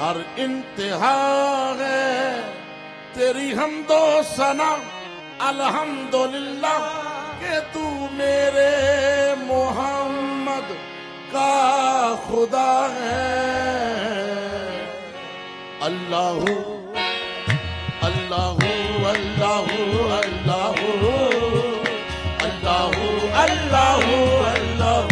ہر انتہا ہے تیری حمد و ثنا الحمدللہ کہ تو میرے محمد کا خدا ہے اللہ اللہ اللہ اللہ اللہ اللہ اللہ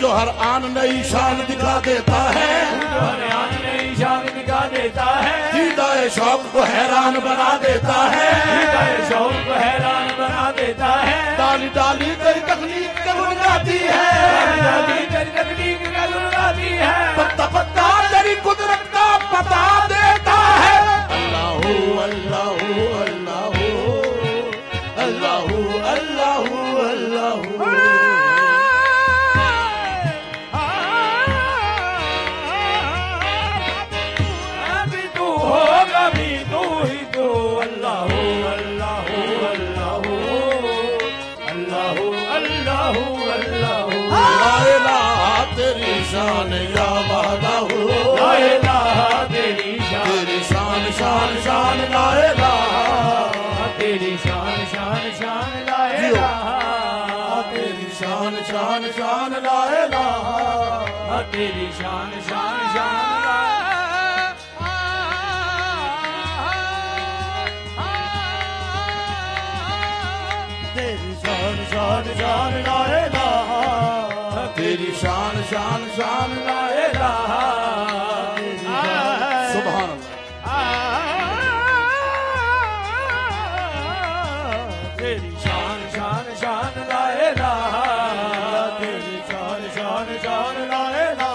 ہر آن نئی شان دکھا دیتا ہے ہر آن نئی شان دکھا دیتا ہے دیدہ شوق کو حیران بنا دیتا ہے دیدہ شوق کو حیران بنا دیتا ہے ڈالی ڈالی تیری تخلیق کا گن گاتی ہے ڈالی تیری تخلیق کا گن گاتی ہے پتا پتا تیری قدرت کا پتا دیتا ہے اللہ اللہ اللہ اللہ اللہ اللہ تیری شان یا وعدہ ہو لا الہ تیری شان شان شان لا الہ تیری شان شان شان لا الہ تیری شان شان شان لا الہ تیری شان شان شان تیری شان شان شان لا الہ تیری شان شان شان لا الہ سبحان اللہ تیری شان شان شان لا الہ تیری شان شان شان لا الہ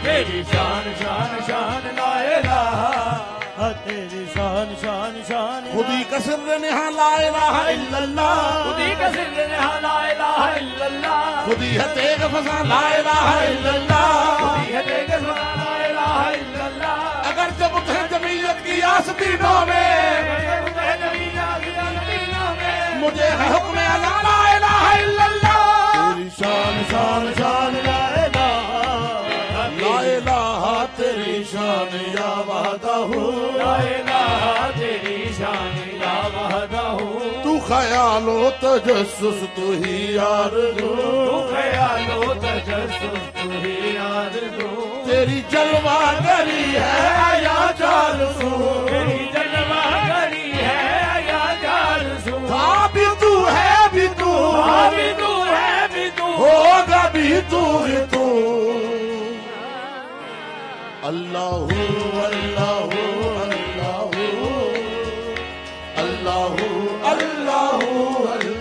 تیری شان شان شان لا الہ تیری شان شان شان خودی کا سر نہا لا الہ الا اللہ خودی کا سر نہا لا الہ الا اللہ خودی ہے تیغ فضا لا الہ الا اللہ خودی ہے تیغ فضا لا الہ الا اللہ اگر جب اٹھے جمعیت کی آستینوں میں مجھے ہے حکم اعلیٰ لا الہ الا اللہ تیری شان شان شان لا الہ لا الہ تیری شان یا وحدہ لا الہ تیری شان یا وحدہ تو خیال و تجسس تو ہی آرزو تو خیال و تجسس تو ہی آرزو تیری جلوہ گری ہے یا جالسو تیری جلوہ گری ہے یا جالسو بھی تو ہے بھی تو بھی تو ہے بھی تو ہوگا بھی تو ہی تو اللہ اللہ اللہ اللہ اللہ اللہ